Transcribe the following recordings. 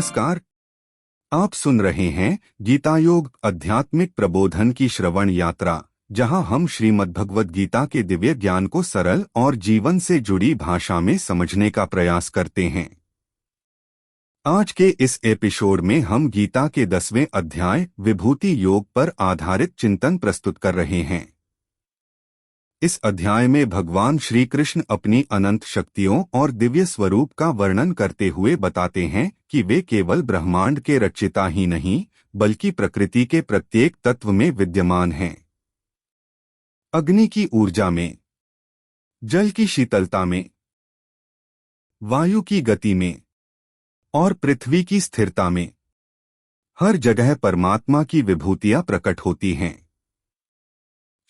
नमस्कार। आप सुन रहे हैं गीतायोग आध्यात्मिक प्रबोधन की श्रवण यात्रा, जहां हम श्रीमद्भगवद गीता के दिव्य ज्ञान को सरल और जीवन से जुड़ी भाषा में समझने का प्रयास करते हैं। आज के इस एपिसोड में हम गीता के 10वें अध्याय विभूति योग पर आधारित चिंतन प्रस्तुत कर रहे हैं। इस अध्याय में भगवान श्री कृष्ण अपनी अनंत शक्तियों और दिव्य स्वरूप का वर्णन करते हुए बताते हैं कि वे केवल ब्रह्मांड के रचयिता ही नहीं, बल्कि प्रकृति के प्रत्येक तत्व में विद्यमान हैं। अग्नि की ऊर्जा में, जल की शीतलता में, वायु की गति में और पृथ्वी की स्थिरता में, हर जगह परमात्मा की विभूतियां प्रकट होती हैं।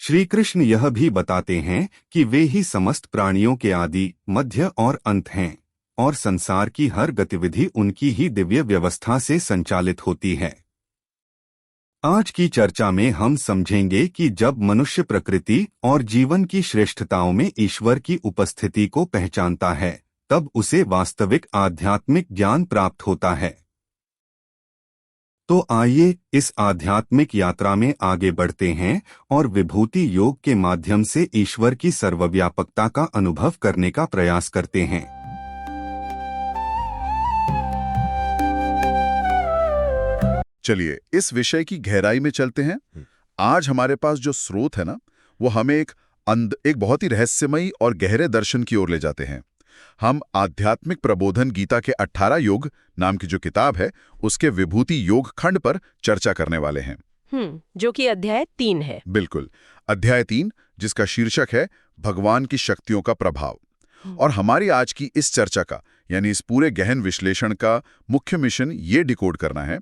श्री कृष्ण यह भी बताते हैं कि वे ही समस्त प्राणियों के आदि, मध्य और अंत हैं, और संसार की हर गतिविधि उनकी ही दिव्य व्यवस्था से संचालित होती है। आज की चर्चा में हम समझेंगे कि जब मनुष्य प्रकृति और जीवन की श्रेष्ठताओं में ईश्वर की उपस्थिति को पहचानता है, तब उसे वास्तविक आध्यात्मिक ज्ञान प्राप्त होता है। तो आइए इस आध्यात्मिक यात्रा में आगे बढ़ते हैं और विभूति योग के माध्यम से ईश्वर की सर्वव्यापकता का अनुभव करने का प्रयास करते हैं। चलिए इस विषय की गहराई में चलते हैं। आज हमारे पास जो स्रोत है ना, वो हमें एक बहुत ही रहस्यमयी और गहरे दर्शन की ओर ले जाते हैं। हम आध्यात्मिक प्रबोधन गीता के 18 योग नाम की जो किताब है, उसके विभूति योग खंड पर चर्चा करने वाले हैं, जो कि अध्याय 3 है। बिल्कुल, अध्याय 3, जिसका शीर्षक है भगवान की शक्तियों का प्रभाव। और हमारी आज की इस चर्चा का, यानी इस पूरे गहन विश्लेषण का मुख्य मिशन ये डिकोड करना है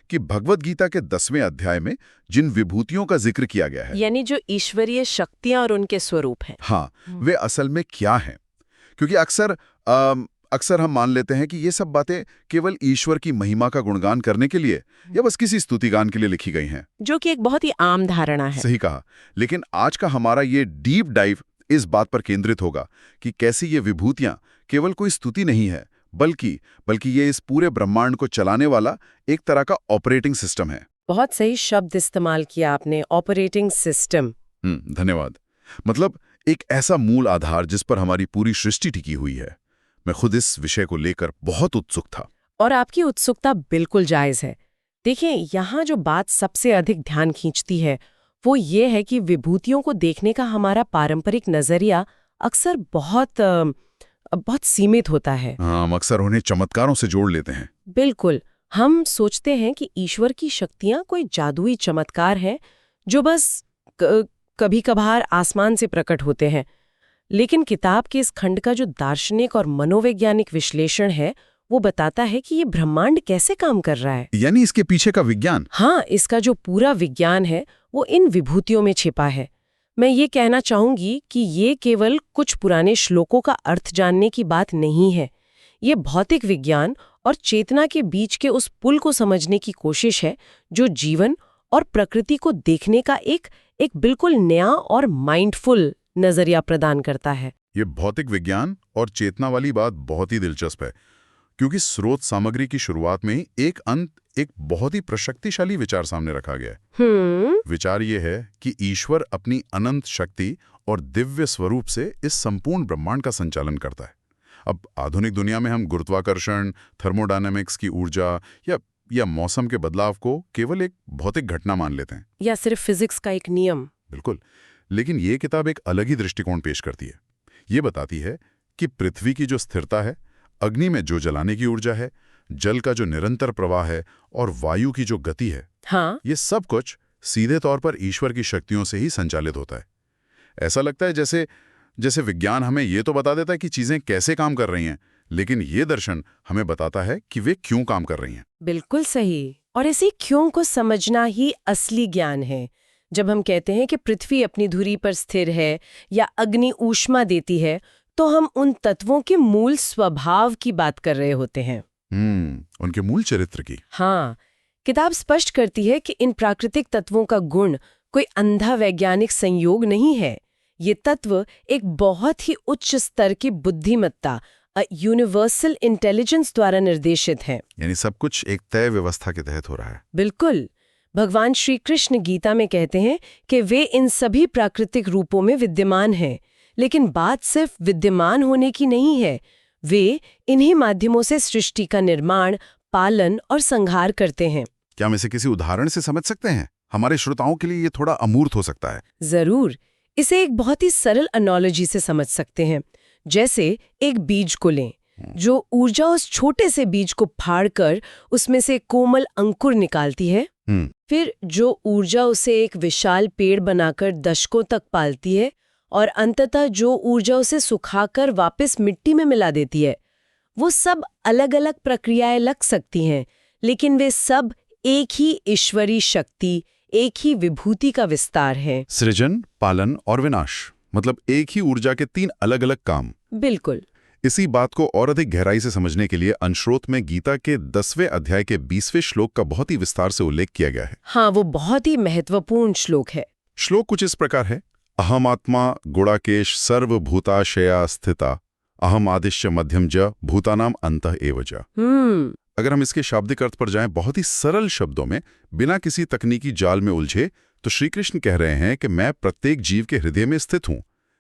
कि भगवद गीता के 10वें अध्याय में जिन विभूतियों का जिक्र किया गया है, यानी जो ईश्वरीय शक्तियां और उनके स्वरूप हैं, हाँ, वे असल में क्या हैं। क्योंकि अक्सर हम मान लेते हैं कि ये सब बातें केवल ईश्वर की महिमा का गुणगान करने के लिए या बस किसी स्तुतिगान के लिए लिखी गई हैं, जो कि एक बहुत ही आम धारणा है। सही कहा। लेकिन आज का हमारा ये डीप डाइव इस बात पर केंद्रित होगा कि कैसे ये विभूतियां केवल कोई स्तुति नहीं है, बल्कि ये इस पूरे ब्रह्मांड को चलाने वाला एक तरह का ऑपरेटिंग सिस्टम है। बहुत सही शब्द इस्तेमाल किया आपने, ऑपरेटिंग सिस्टम। धन्यवाद। मतलब एक ऐसा मूल आधार जिस पर हमारी पूरी सृष्टि टिकी हुई है। मैं खुद इस विषय को लेकर बहुत उत्सुक था। और आपकी उत्सुकता बिल्कुल जायज है। देखिए, यहाँ जो बात सबसे अधिक ध्यान खींचती है वो ये है कि विभूतियों को देखने का हमारा पारंपरिक नजरिया अक्सर बहुत सीमित होता है। हम अक्सर उन्हें चमत्कारों से जोड़ लेते हैं। बिल्कुल, हम सोचते हैं कि ईश्वर की शक्तियां कोई जादुई चमत्कार हैं जो बस कभी कभार आसमान से प्रकट होते हैं। लेकिन किताब के इस खंड का जो दार्शनिक और मनोवैज्ञानिक विश्लेषण है, वो बताता है कि ये ब्रह्मांड कैसे काम कर रहा है। यानी इसके पीछे का विज्ञान। हाँ, इसका जो पूरा विज्ञान है वो इन विभूतियों में छिपा है। मैं ये कहना चाहूंगी कि ये केवल कुछ पुराने श्लोकों का अर्थ जानने की बात नहीं है। ये भौतिक विज्ञान और चेतना के बीच के उस पुल को समझने की कोशिश है जो जीवन और प्रकृति को देखने का एक बिल्कुल नया और माइंडफुल नजरिया प्रदान करता है। ये भौतिक विज्ञान और चेतना वाली बात बहुत ही दिलचस्प है, क्योंकि स्रोत सामग्री की शुरुआत में ही एक बहुत ही प्रशक्तिशाली विचार सामने रखा गया है। विचार ये है कि ईश्वर अपनी अनंत शक्ति और दिव्य स्वरूप से इस संपूर्ण ब्रह्मांड का संचालन करता है। अब आधुनिक दुनिया में हम गुरुत्वाकर्षण, थर्मोडायनामिक्स की ऊर्जा या मौसम के बदलाव को केवल एक भौतिक घटना मान लेते हैं, या सिर्फ फिजिक्स का एक नियम। बिल्कुल। लेकिन ये किताब एक अलग ही दृष्टिकोण पेश करती है। ये बताती है कि पृथ्वी की जो स्थिरता है, अग्नि में जो जलाने की ऊर्जा है, जल का जो निरंतर प्रवाह है और वायु की जो गति है, हाँ, ये सब कुछ सीधे तौर पर ईश्वर की शक्तियों से ही संचालित होता है। ऐसा लगता है जैसे विज्ञान हमें ये तो बता देता है कि चीजें कैसे काम कर रही हैं, लेकिन ये दर्शन हमें बताता है कि वे क्यों काम कर रही हैं। बिल्कुल सही। और इसी क्यों को समझना ही असली ज्ञान है। जब हम कहते हैं कि पृथ्वी अपनी धुरी पर स्थिर है या अग्नि ऊष्मा देती है, तो हम उन तत्वों के मूल स्वभाव की बात कर रहे होते हैं। उनके मूल चरित्र की। हाँ, किताब स्पष्ट करती है कि इन प्राकृतिक तत्वों का गुण कोई अंधा वैज्ञानिक संयोग नहीं है। ये तत्व एक बहुत ही उच्च स्तर की बुद्धिमत्ता, यूनिवर्सल इंटेलिजेंस द्वारा निर्देशित हैं। यानी सब कुछ एक तय व्यवस्था के तहत हो रहा है। बिल्कुल। भगवान श्री कृष्ण गीता में कहते हैं कि वे इन सभी प्राकृतिक रूपों में विद्यमान हैं, लेकिन बात सिर्फ विद्यमान होने की नहीं है। वे इन्हीं माध्यमों से सृष्टि का निर्माण, पालन और संहार करते हैं। क्या हम इसे किसी उदाहरण से समझ सकते हैं? हमारे श्रोताओं के लिए ये थोड़ा अमूर्त हो सकता है। जरूर। इसे एक बहुत ही सरल एनालॉजी से समझ सकते हैं। जैसे एक बीज को लें, जो ऊर्जा उस छोटे से बीज को फाड़कर उसमें से कोमल अंकुर निकालती है, फिर जो ऊर्जा उसे एक विशाल पेड़ बनाकर दशकों तक पालती है, और अंततः जो ऊर्जा उसे सुखाकर वापस मिट्टी में मिला देती है। वो सब अलग अलग प्रक्रियाएं लग सकती हैं, लेकिन वे सब एक ही ईश्वरी शक्ति, एक ही विभूति का विस्तार है। सृजन, पालन और विनाश, मतलब एक ही ऊर्जा के 3 अलग-अलग काम। बिल्कुल। इसी बात को और अधिक गहराई से समझने के लिए अंशरोत में गीता के 10वें अध्याय के 20वें श्लोक का बहुत ही विस्तार से उल्लेख किया गया है। हाँ, वो बहुत ही महत्वपूर्ण श्लोक है। श्लोक कुछ इस प्रकार है। अहम आत्मा गुणाकेश सर्वभूताशया स्थिता अहम आदिश्य मध्यम ज भूतानाम अंतः एव ज। अगर हम इसके शाब्दिक अर्थ पर जाएं बहुत ही सरल शब्दों में, बिना किसी तकनीकी जाल में उलझे, तो श्री कृष्ण कह रहे हैं कि मैं प्रत्येक जीव के हृदय में स्थित हूं।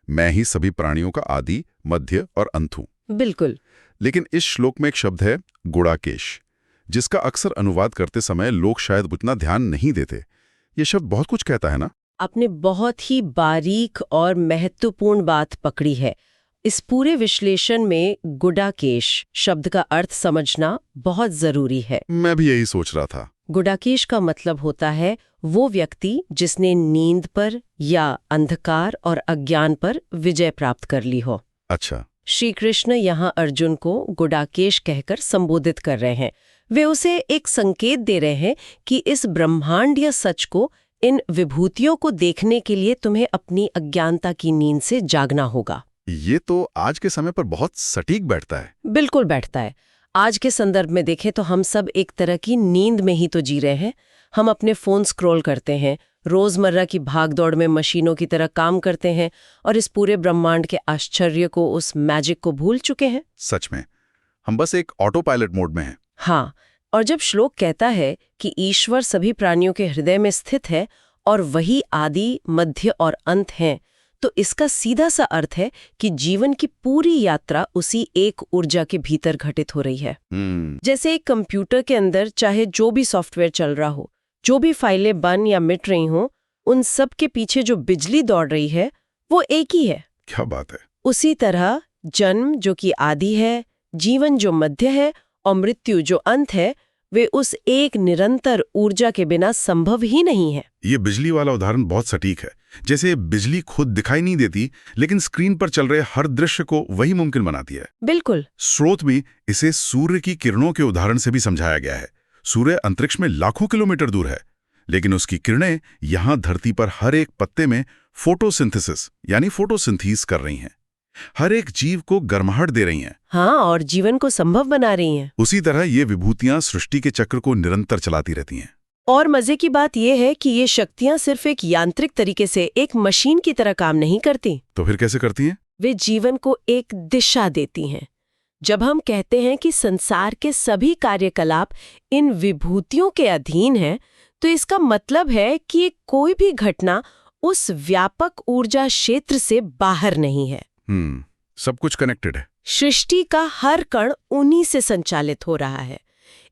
मैं ही सभी प्राणियों का आदि, मध्य और अंत हूं। बिल्कुल। लेकिन इस श्लोक में एक शब्द है गुणाकेश, जिसका अक्सर अनुवाद करते समय लोग शायद उतना ध्यान नहीं देते। ये शब्द बहुत कुछ कहता है ना? आपने बहुत ही बारीक और महत्वपूर्ण बात पकड़ी है। इस पूरे विश्लेषण में गुडाकेश शब्द का अर्थ समझना बहुत जरूरी है। मैं भी यही सोच रहा था। गुडाकेश का मतलब होता है वो व्यक्ति जिसने नींद पर या अंधकार और अज्ञान पर विजय प्राप्त कर ली हो। अच्छा। श्री कृष्ण यहाँ अर्जुन को गुडाकेश कहकर संबोधित कर रहे हैं। वे उसे एक संकेत दे रहे हैं कि इस ब्रह्मांडीय सच को, इन विभूतियों को देखने के लिए तुम्हें अपनी अज्ञानता की नींद से जागना होगा। ये तो आज के समय पर बहुत सटीक बैठता है। बिल्कुल बैठता है। आज के संदर्भ में देखें तो हम सब एक तरह की नींद में ही तो जी रहे हैं। हम अपने फोन स्क्रॉल करते हैं, रोजमर्रा की भागदौड़ में मशीनों की तरह काम करते हैं और इस पूरे ब्रह्मांड के आश्चर्य को, उस मैजिक को भूल चुके हैं। सच में हम बस एक ऑटो पायलट मोड में हैं। हाँ, और जब श्लोक कहता है कि ईश्वर सभी प्राणियों के हृदय में स्थित है और वही आदि, मध्य और अंत हैं, तो इसका सीधा सा अर्थ है कि जीवन की पूरी यात्रा उसी एक ऊर्जा के भीतर घटित हो रही है। जैसे एक कंप्यूटर के अंदर चाहे जो भी सॉफ्टवेयर चल रहा हो, जो भी फाइलें बन या मिट रही हों, उन सब के पीछे जो बिजली दौड़ रही है वो एक ही है। क्या बात है। उसी तरह जन्म जो कि आदि है, जीवन जो मध्य है और मृत्यु जो अंत है, वे उस एक निरंतर ऊर्जा के बिना संभव ही नहीं है। ये बिजली वाला उदाहरण बहुत सटीक है। जैसे बिजली खुद दिखाई नहीं देती, लेकिन स्क्रीन पर चल रहे हर दृश्य को वही मुमकिन बनाती है। बिल्कुल। स्रोत भी इसे सूर्य की किरणों के उदाहरण से भी समझाया गया है। सूर्य अंतरिक्ष में लाखों किलोमीटर दूर है, लेकिन उसकी किरणें यहाँ धरती पर हर एक पत्ते में फोटोसिंथेसिस यानी फोटोसिंथेसिस कर रही हैं। हर एक जीव को गर्माहट दे रही हैं। हाँ, और जीवन को संभव बना रही हैं। उसी तरह ये विभूतियां सृष्टि के चक्र को निरंतर चलाती रहती हैं। और मजे की बात यह है कि ये शक्तियां सिर्फ एक यांत्रिक तरीके से, एक मशीन की तरह काम नहीं करती। तो फिर कैसे करती हैं? वे जीवन को एक दिशा देती हैं। जब हम कहते हैं कि संसार के सभी कार्यकलाप इन विभूतियों के अधीन हैं, तो इसका मतलब है कि कोई भी घटना उस व्यापक ऊर्जा क्षेत्र से बाहर नहीं है। सब कुछ कनेक्टेड है। सृष्टि का हर कण उन्हीं से संचालित हो रहा है।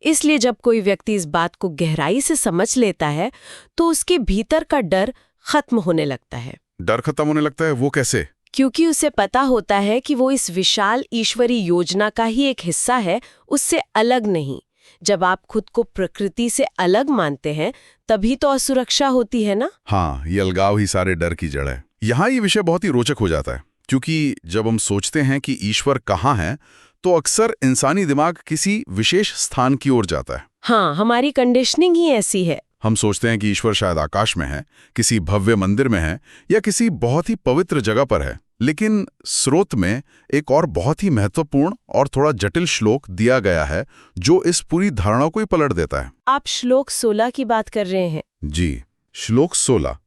इसलिए जब कोई व्यक्ति इस बात को गहराई से समझ लेता है, तो उसके भीतर का डर खत्म होने लगता है। डर खत्म होने लगता है? वो कैसे? क्योंकि उसे पता होता है कि वो इस विशाल ईश्वरी योजना का ही एक हिस्सा है, उससे अलग नहीं। जब आप खुद को प्रकृति से अलग मानते हैं, तभी तो असुरक्षा होती है ना? हाँ, ये अलगाव ही सारे डर की जड़ है। यहाँ ये विषय बहुत ही रोचक हो जाता है, क्योंकि जब हम सोचते हैं कि ईश्वर कहाँ है, तो अक्सर इंसानी दिमाग किसी विशेष स्थान की ओर जाता है। हाँ, हमारी कंडीशनिंग ही ऐसी है। हम सोचते हैं कि ईश्वर शायद आकाश में है, किसी भव्य मंदिर में है या किसी बहुत ही पवित्र जगह पर है। लेकिन स्रोत में एक और बहुत ही महत्वपूर्ण और थोड़ा जटिल श्लोक दिया गया है, जो इस पूरी धारणा को ही पलट देता है। आप श्लोक 16 की बात कर रहे हैं? जी, श्लोक 16।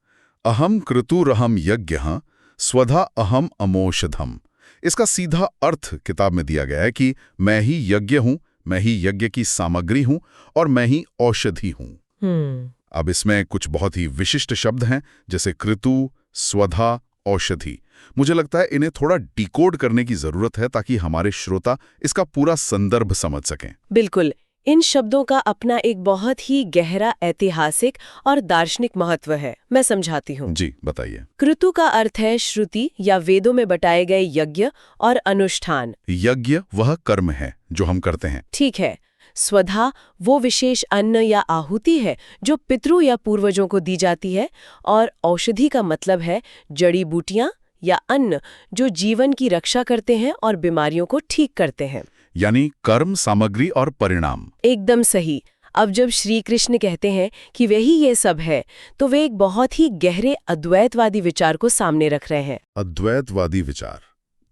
अहम क्रतुरहम यज्ञः स्वधा अहम अमोषधम इसका सीधा अर्थ किताब में दिया गया है कि मैं ही यज्ञ हूं, मैं ही यज्ञ की सामग्री हूं और मैं ही औषधि हूं। अब इसमें कुछ बहुत ही विशिष्ट शब्द हैं, जैसे कृतु, स्वधा, औषधि। मुझे लगता है इन्हें थोड़ा डिकोड करने की जरूरत है ताकि हमारे श्रोता इसका पूरा संदर्भ समझ सकें। बिल्कुल, इन शब्दों का अपना एक बहुत ही गहरा ऐतिहासिक और दार्शनिक महत्व है। मैं समझाती हूँ। जी, बताइए। कृतु का अर्थ है श्रुति या वेदों में बताए गए यज्ञ और अनुष्ठान। यज्ञ वह कर्म है जो हम करते हैं। ठीक है। स्वधा वो विशेष अन्न या आहुति है जो पितरों या पूर्वजों को दी जाती है, और औषधि का मतलब है जड़ी बूटियां या अन्न जो जीवन की रक्षा करते हैं और बीमारियों को ठीक करते हैं। यानी कर्म, सामग्री और परिणाम। एकदम सही। अब जब श्री कृष्ण कहते हैं कि वही ये सब है, तो वे एक बहुत ही गहरे अद्वैतवादी विचार को सामने रख रहे हैं। अद्वैतवादी विचार,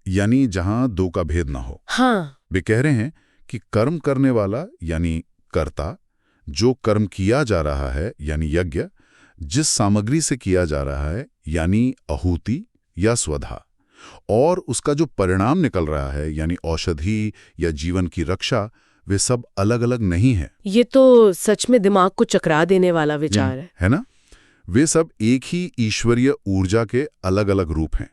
यानी जहां दो का भेद ना हो। हाँ, वे कह रहे हैं कि कर्म करने वाला यानी कर्ता, जो कर्म किया जा रहा है यानी यज्ञ, जिस सामग्री से किया जा रहा है यानी आहुति या स्वधा, और उसका जो परिणाम निकल रहा है यानी औषधि या जीवन की रक्षा, वे सब अलग अलग नहीं है। ये तो सच में दिमाग को चकरा देने वाला विचार है ना? वे सब एक ही ईश्वरीय ऊर्जा के अलग अलग रूप हैं।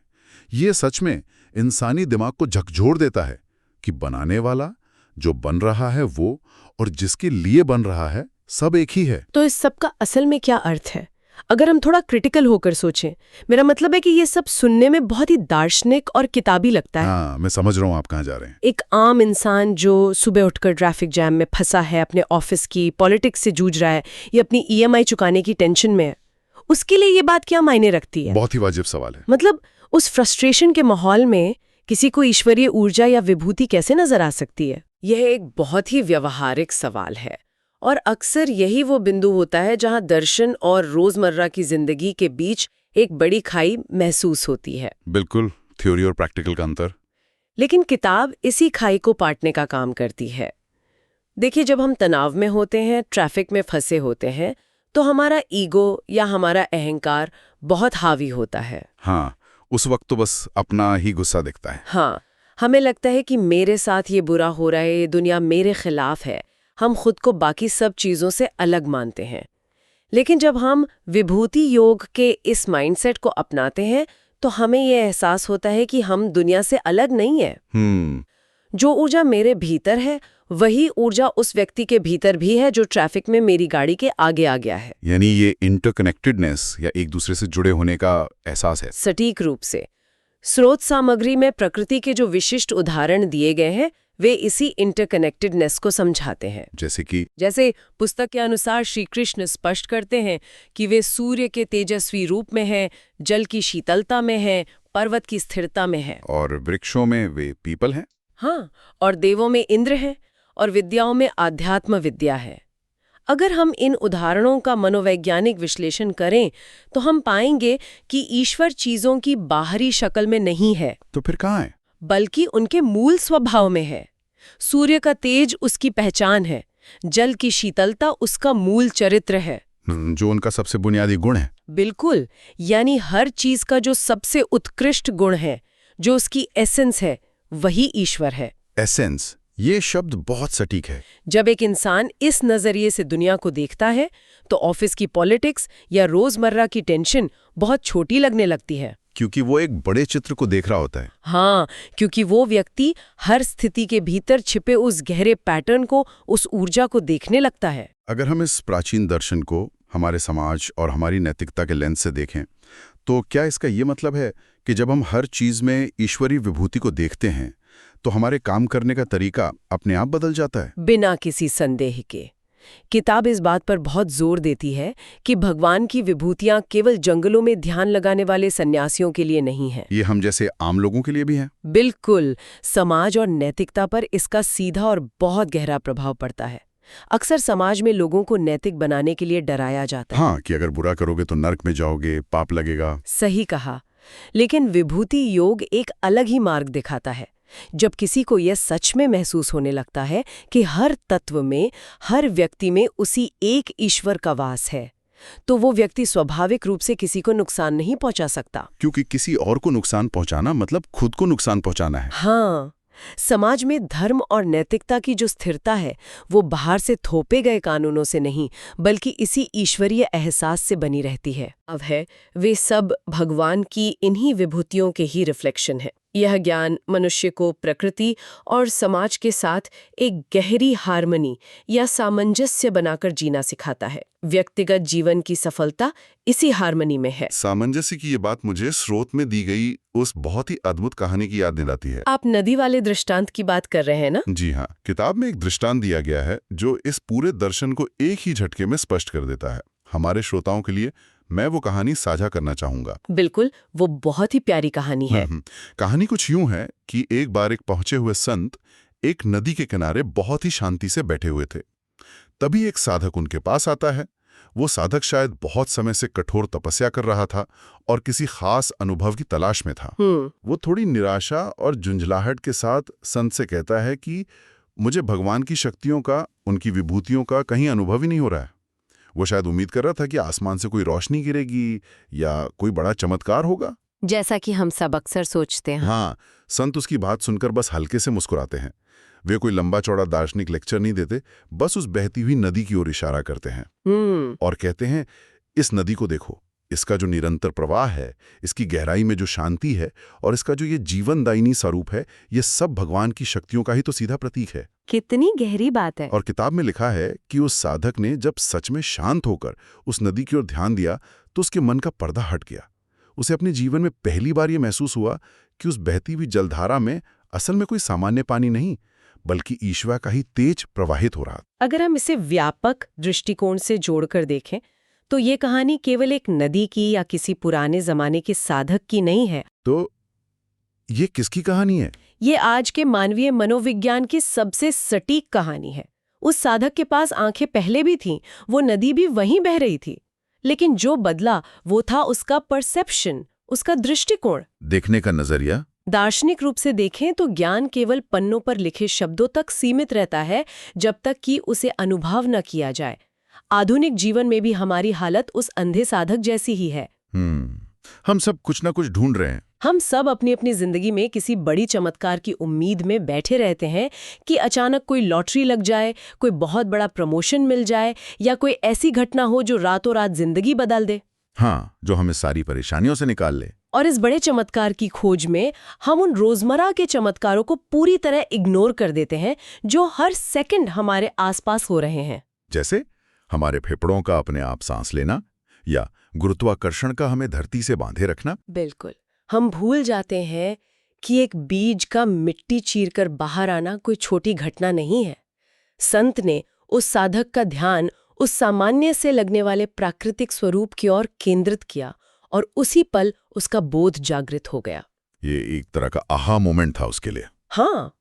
ये सच में इंसानी दिमाग को झकझोर देता है कि बनाने वाला, जो बन रहा है वो, और जिसके लिए बन रहा है, सब एक ही है। तो इस सब का असल में क्या अर्थ है? अगर हम थोड़ा क्रिटिकल होकर सोचें, मेरा मतलब है कि ये सब सुनने में बहुत ही दार्शनिक और किताबी लगता है। हाँ, मैं समझ रहा हूँ आप कहाँ जा रहे हैं। एक आम इंसान जो सुबह उठकर ट्रैफिक जैम में फंसा है, अपने ऑफिस की पॉलिटिक्स से जूझ रहा है या अपनी ईएमआई चुकाने की टेंशन में है, उसके लिए ये बात क्या मायने रखती है? बहुत ही वाजिब सवाल है। मतलब उस फ्रस्ट्रेशन के माहौल में किसी को ईश्वरीय ऊर्जा या विभूति कैसे नजर आ सकती है? यह एक बहुत ही व्यवहारिक सवाल है, और अक्सर यही वो बिंदु होता है जहां दर्शन और रोजमर्रा की जिंदगी के बीच एक बड़ी खाई महसूस होती है। बिल्कुल, थ्योरी और प्रैक्टिकल का अंतर। लेकिन किताब इसी खाई को पाटने का काम करती है। देखिए, जब हम तनाव में होते हैं, ट्रैफिक में फंसे होते हैं, तो हमारा ईगो या हमारा अहंकार बहुत हावी होता है। हाँ, उस वक्त तो बस अपना ही गुस्सा दिखता है। हाँ, हमें लगता है कि मेरे साथ ये बुरा हो रहा है, ये दुनिया मेरे खिलाफ है। हम खुद को बाकी सब चीजों से अलग मानते हैं। लेकिन जब हम विभूति योग के इस माइंडसेट को अपनाते हैं, तो हमें यह एहसास होता है कि हम दुनिया से अलग नहीं है। जो ऊर्जा मेरे भीतर है, वही ऊर्जा उस व्यक्ति के भीतर भी है जो ट्रैफिक में मेरी गाड़ी के आगे आ गया है। यानी ये इंटरकनेक्टेडनेस या एक दूसरे से जुड़े होने का एहसास है। सटीक रूप से। स्रोत सामग्री में प्रकृति के जो विशिष्ट उदाहरण दिए गए हैं, वे इसी इंटरकनेक्टेडनेस को समझाते हैं। जैसे पुस्तक के अनुसार श्री कृष्ण स्पष्ट करते हैं कि वे सूर्य के तेजस्वी रूप में हैं, जल की शीतलता में हैं, पर्वत की स्थिरता में हैं। और वृक्षों में वे पीपल हैं। हाँ, और देवों में इंद्र हैं, और विद्याओं में आध्यात्म विद्या है। अगर हम इन उदाहरणों का मनोवैज्ञानिक विश्लेषण करें, तो हम पाएंगे कि ईश्वर चीजों की बाहरी शक्ल में नहीं है। तो फिर कहाँ है? बल्कि उनके मूल स्वभाव में है। सूर्य का तेज उसकी पहचान है, जल की शीतलता उसका मूल चरित्र है, जो उनका सबसे बुनियादी गुण है। बिल्कुल, यानी हर चीज का जो सबसे उत्कृष्ट गुण है, जो उसकी एसेंस है, वही ईश्वर है। एसेंस, ये शब्द बहुत सटीक है। जब एक इंसान इस नजरिए से दुनिया को देखता है, तो ऑफिस की पॉलिटिक्स या रोजमर्रा की टेंशन बहुत छोटी लगने लगती है, क्योंकि वो एक बड़े चित्र को देख रहा होता है। हाँ, क्योंकि वो व्यक्ति हर स्थिति के भीतर छिपे उस गहरे पैटर्न को, उस ऊर्जा को देखने लगता है। अगर हम इस प्राचीन दर्शन को हमारे समाज और हमारी नैतिकता के लेंस से देखें, तो क्या इसका ये मतलब है कि जब हम हर चीज में ईश्वरीय विभूति को देखते हैं, तो हमारे काम करने का तरीका अपने आप बदल जाता है? बिना किसी संदेह के। किताब इस बात पर बहुत जोर देती है कि भगवान की विभूतियां केवल जंगलों में ध्यान लगाने वाले सन्यासियों के लिए नहीं है। ये हम जैसे आम लोगों के लिए भी है। बिल्कुल, समाज और नैतिकता पर इसका सीधा और बहुत गहरा प्रभाव पड़ता है। अक्सर समाज में लोगों को नैतिक बनाने के लिए डराया जाता है। हाँ, कि अगर बुरा करोगे तो नर्क में जाओगे, पाप लगेगा। सही कहा। लेकिन विभूति योग एक अलग ही मार्ग दिखाता है। जब किसी को यह सच में महसूस होने लगता है कि हर तत्व में, हर व्यक्ति में उसी एक ईश्वर का वास है, तो वो व्यक्ति स्वाभाविक रूप से किसी को नुकसान नहीं पहुंचा सकता। क्योंकि किसी और को नुकसान पहुंचाना मतलब खुद को नुकसान पहुंचाना है। हाँ, समाज में धर्म और नैतिकता की जो स्थिरता है वो बाहर से थोपे गए कानूनों से नहीं बल्कि इसी ईश्वरीय एहसास से बनी रहती है। अब है वे सब भगवान की इन्हीं विभूतियों के ही रिफ्लेक्शन है। यह ज्ञान मनुष्य को प्रकृति और समाज के साथ एक गहरी हार्मनी या सामंजस्य बनाकर जीना सिखाता है। व्यक्तिगत जीवन की सफलता इसी हार्मनी में है। सामंजस्य की ये बात मुझे स्रोत में दी गई उस बहुत ही अद्भुत कहानी की याद दिलाती है। आप नदी वाले दृष्टांत की बात कर रहे हैं ना? जी हाँ, किताब में एक दृष्टांत दिया गया है जो इस पूरे दर्शन को एक ही झटके में स्पष्ट कर देता है। हमारे श्रोताओं के लिए मैं वो कहानी साझा करना चाहूंगा। बिल्कुल, वो बहुत ही प्यारी कहानी है। कहानी कुछ यूं है कि एक बार एक पहुंचे हुए संत एक नदी के किनारे बहुत ही शांति से बैठे हुए थे। तभी एक साधक उनके पास आता है। वो साधक शायद बहुत समय से कठोर तपस्या कर रहा था और किसी खास अनुभव की तलाश में था। वो थोड़ी निराशा और झुंझलाहट के साथ संत से कहता है कि मुझे भगवान की शक्तियों का, उनकी विभूतियों का कहीं अनुभव ही नहीं हो रहा है। वो शायद उम्मीद कर रहा था कि आसमान से कोई रोशनी गिरेगी या कोई बड़ा चमत्कार होगा, जैसा कि हम सब अक्सर सोचते हैं। हाँ, संत उसकी बात सुनकर बस हल्के से मुस्कुराते हैं। वे कोई लंबा चौड़ा दार्शनिक लेक्चर नहीं देते, बस उस बहती हुई नदी की ओर इशारा करते हैं और कहते हैं, इस नदी को देखो, इसका जो निरंतर प्रवाह है, इसकी गहराई में जो शांति है और इसका जो ये जीवनदायिनी स्वरूप है, ये सब भगवान की शक्तियों का ही तो सीधा प्रतीक है। कितनी गहरी बात है। और किताब में लिखा है कि उस साधक ने जब सच में शांत होकर उस नदी की ओर ध्यान दिया तो उसके मन का पर्दा हट गया। उसे अपने जीवन में पहली बार ये महसूस हुआ कि उस बहती हुई जलधारा में असल में कोई सामान्य पानी नहीं बल्कि ईश्वर का ही तेज प्रवाहित हो रहा। अगर हम इसे व्यापक दृष्टिकोण से जोड़कर देखें तो ये कहानी केवल एक नदी की या किसी पुराने जमाने के साधक की नहीं है। तो ये किसकी कहानी है? ये आज के मानवीय मनोविज्ञान की सबसे सटीक कहानी है। उस साधक के पास आंखें पहले भी थीं, वो नदी भी वहीं बह रही थी, लेकिन जो बदला वो था उसका परसेप्शन, उसका दृष्टिकोण, देखने का नजरिया। दार्शनिक रूप से देखें तो ज्ञान केवल पन्नों पर लिखे शब्दों तक सीमित रहता है जब तक कि उसे अनुभव न किया जाए। आधुनिक जीवन में भी हमारी हालत उस अंधे साधक जैसी ही है। हम सब कुछ ना कुछ ढूंढ रहे हैं। हम सब अपनी अपनी जिंदगी में किसी बड़ी चमत्कार की उम्मीद में बैठे रहते हैं कि अचानक कोई लॉटरी लग जाए, कोई बहुत बड़ा प्रमोशन मिल जाए या कोई ऐसी घटना हो जो रातों रात जिंदगी बदल दे। हाँ, जो हमें सारी परेशानियों से निकाल ले। और इस बड़े चमत्कार की खोज में हम उन रोजमर्रा के चमत्कारों को पूरी तरह इग्नोर कर देते हैं जो हर सेकंड हमारे आसपास हो रहे हैं। जैसे हमारे फेफड़ों का अपने आप सांस लेना या गुरुत्वाकर्षण का हमें धरती से बांधे रखना। बिल्कुल, हम भूल जाते हैं कि एक बीज का मिट्टी चीरकर बाहर आना कोई छोटी घटना नहीं है। संत ने उस साधक का ध्यान उस सामान्य से लगने वाले प्राकृतिक स्वरूप की ओर केंद्रित किया और उसी पल उसका बोध जागृत हो गया। ये एक तरह का आहा मोमेंट था उसके लिए। हाँ,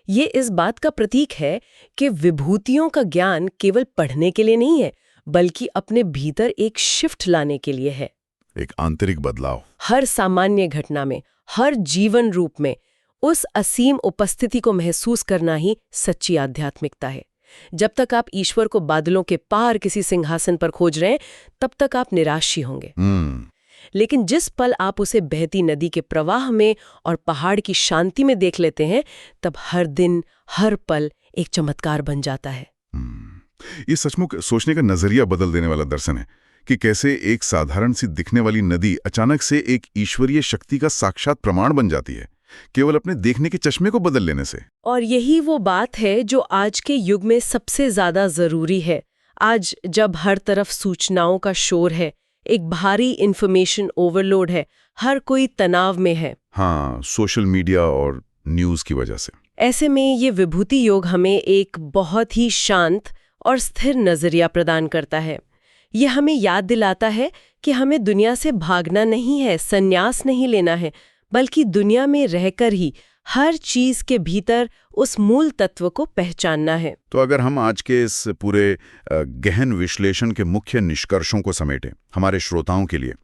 ये इस बात का प्रतीक है कि विभूतियों का ज्ञान केवल पढ़ने के लिए नहीं है बल्कि अपने भीतर एक शिफ्ट लाने के लिए है, एक आंतरिक बदलाव। हर सामान्य घटना में, हर जीवन रूप में उस असीम उपस्थिति को महसूस करना ही सच्ची आध्यात्मिकता है। जब तक आप ईश्वर को बादलों के पार किसी सिंहासन पर खोज रहे हैं तब तक आप निराश ही होंगे। लेकिन जिस पल आप उसे बहती नदी के प्रवाह में और पहाड़ की शांति में देख लेते हैं तब हर दिन, हर पल एक चमत्कार बन जाता है। ये सचमुच सोचने का नजरिया बदल देने वाला दर्शन है कि कैसे एक साधारण सी दिखने वाली नदी अचानक से एक ईश्वरीय शक्ति का साक्षात प्रमाण बन जाती है, केवल अपने देखने के चश्मे को बदल लेने से। और यही वो बात है जो आज के युग में सबसे ज्यादा जरूरी है। आज जब हर तरफ सूचनाओं का शोर है, एक भारी इंफॉर्मेशन ओवरलोड है, हर कोई तनाव में है। हाँ, सोशल मीडिया और न्यूज की वजह से। ऐसे में ये विभूति योग हमें एक बहुत ही शांत और स्थिर नजरिया प्रदान करता है। ये हमें याद दिलाता है कि हमें दुनिया से भागना नहीं है, संन्यास नहीं लेना है, बल्कि दुनिया में रहकर ही हर चीज के भीतर उस मूल तत्व को पहचानना है। तो अगर हम आज के इस पूरे गहन विश्लेषण के मुख्य निष्कर्षों को समेटें हमारे श्रोताओं के लिए,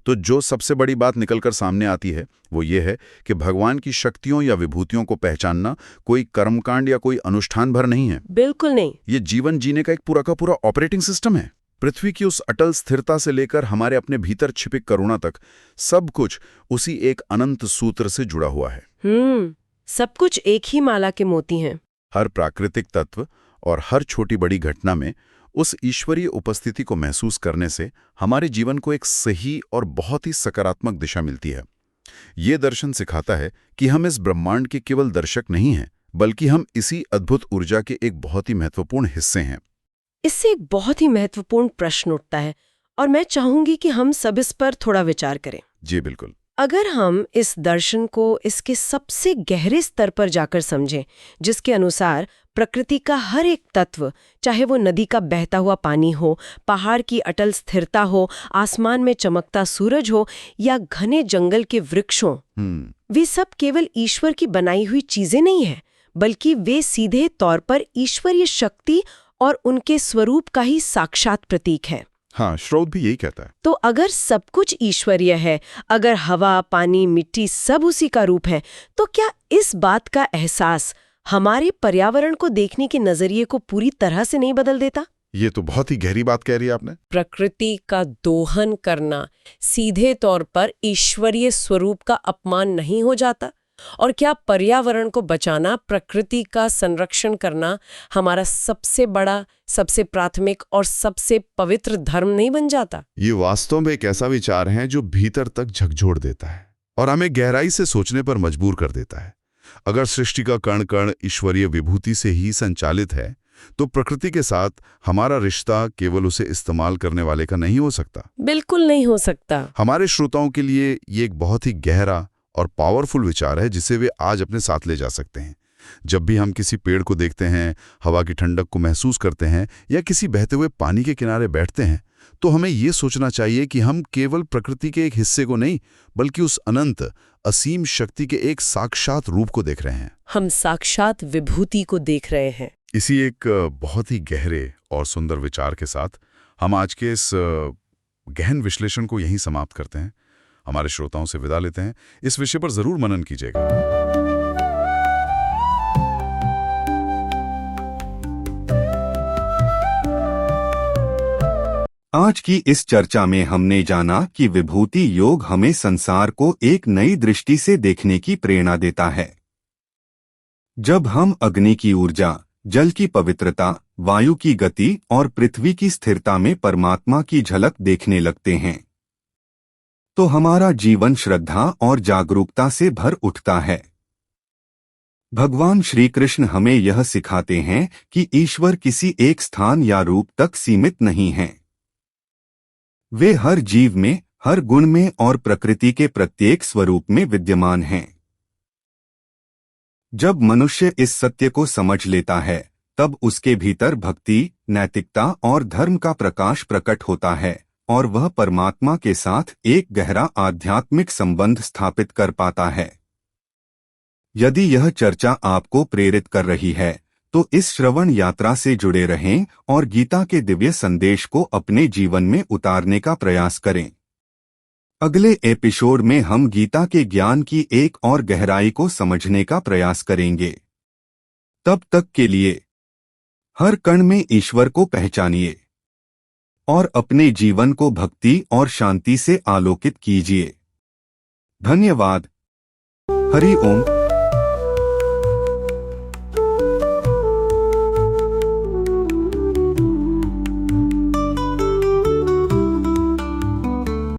तो जो सबसे बड़ी बात निकलकर सामने आती है वो ये है कि भगवान की शक्तियों या विभूतियों को पहचानना कोई कर्मकांड या कोई अनुष्ठान भर नहीं है। बिल्कुल नहीं। ये जीवन जीने का एक पूरा का पूरा ऑपरेटिंग सिस्टम है। पृथ्वी की उस अटल स्थिरता से लेकर हमारे अपने भीतर छिपी करुणा तक, सब कुछ उसी एक अनंत सूत्र से जुड़ा हुआ है। सब कुछ एक ही माला के मोती हैं। हर प्राकृतिक तत्व और हर छोटी बड़ी घटना में उस ईश्वरीय उपस्थिति को महसूस करने से हमारे जीवन को एक सही और बहुत ही सकारात्मक दिशा मिलती है। ये दर्शन सिखाता है कि हम इस ब्रह्मांड के केवल दर्शक नहीं हैं, बल्कि हम इसी अद्भुत ऊर्जा के एक बहुत ही महत्वपूर्ण हिस्से हैं। इससे एक बहुत ही महत्वपूर्ण प्रश्न उठता है और मैं चाहूंगी कि हम सब इस पर थोड़ा विचार करें। जी बिल्कुल। अगर हम इस दर्शन को इसके सबसे गहरे स्तर पर जाकर समझें, जिसके अनुसार प्रकृति का हर एक तत्व, चाहे वो नदी का बहता हुआ पानी हो, पहाड़ की अटल स्थिरता हो, आसमान में चमकता सूरज हो या घने जंगल के वृक्षों, वे सब केवल ईश्वर की बनाई हुई चीजें नहीं हैं, बल्कि वे सीधे तौर पर ईश्वरीय शक्ति और उनके स्वरूप का ही साक्षात प्रतीक है। हाँ, श्रोत भी यही कहता है। तो अगर सब कुछ ईश्वरीय है, अगर हवा, पानी, मिट्टी सब उसी का रूप है, तो क्या इस बात का एहसास हमारे पर्यावरण को देखने के नजरिए को पूरी तरह से नहीं बदल देता? ये तो बहुत ही गहरी बात कह रही है आपने। प्रकृति का दोहन करना सीधे तौर पर ईश्वरीय स्वरूप का अपमान नहीं हो जाता? और क्या पर्यावरण को बचाना, प्रकृति का संरक्षण करना हमारा सबसे बड़ा, सबसे प्राथमिक और सबसे पवित्र धर्म नहीं बन जाता? ये वास्तव में एक ऐसा विचार है जो भीतर तक झकझोर देता है और हमें गहराई से सोचने पर मजबूर कर देता है। अगर सृष्टि का कण कण ईश्वरीय विभूति से ही संचालित है, तो प्रकृति के साथ हमारा रिश्ता केवल उसे इस्तेमाल करने वाले का नहीं हो सकता। बिल्कुल नहीं हो सकता। हमारे श्रोताओं के लिए ये एक बहुत ही गहरा और पावरफुल विचार है जिसे वे आज अपने साथ ले जा सकते हैं। जब भी हम किसी पेड़ को देखते हैं, हवा की ठंडक को महसूस करते हैं या किसी बहते हुए पानी के किनारे बैठते हैं, तो हमें ये सोचना चाहिए कि हम केवल प्रकृति के एक हिस्से को नहीं, बल्कि उस अनंत असीम शक्ति के एक साक्षात रूप को देख रहे हैं। हम साक्षात विभूति को देख रहे हैं। इसी एक बहुत ही गहरे और सुंदर विचार के साथ हम आज के इस गहन विश्लेषण को यहीं समाप्त करते हैं। हमारे श्रोताओं से विदा लेते हैं। इस विषय पर जरूर मनन कीजिएगा। आज की इस चर्चा में हमने जाना कि विभूति योग हमें संसार को एक नई दृष्टि से देखने की प्रेरणा देता है। जब हम अग्नि की ऊर्जा, जल की पवित्रता, वायु की गति और पृथ्वी की स्थिरता में परमात्मा की झलक देखने लगते हैं, तो हमारा जीवन श्रद्धा और जागरूकता से भर उठता है। भगवान श्री कृष्ण हमें यह सिखाते हैं कि ईश्वर किसी एक स्थान या रूप तक सीमित नहीं हैं। वे हर जीव में, हर गुण में और प्रकृति के प्रत्येक स्वरूप में विद्यमान हैं। जब मनुष्य इस सत्य को समझ लेता है, तब उसके भीतर भक्ति, नैतिकता और धर्म का प्रकाश प्रकट होता है और वह परमात्मा के साथ एक गहरा आध्यात्मिक संबंध स्थापित कर पाता है। यदि यह चर्चा आपको प्रेरित कर रही है, तो इस श्रवण यात्रा से जुड़े रहें और गीता के दिव्य संदेश को अपने जीवन में उतारने का प्रयास करें। अगले एपिसोड में हम गीता के ज्ञान की एक और गहराई को समझने का प्रयास करेंगे। तब तक के लिए हर कण में ईश्वर को पहचानिए और अपने जीवन को भक्ति और शांति से आलोकित कीजिए। धन्यवाद। हरि ओम।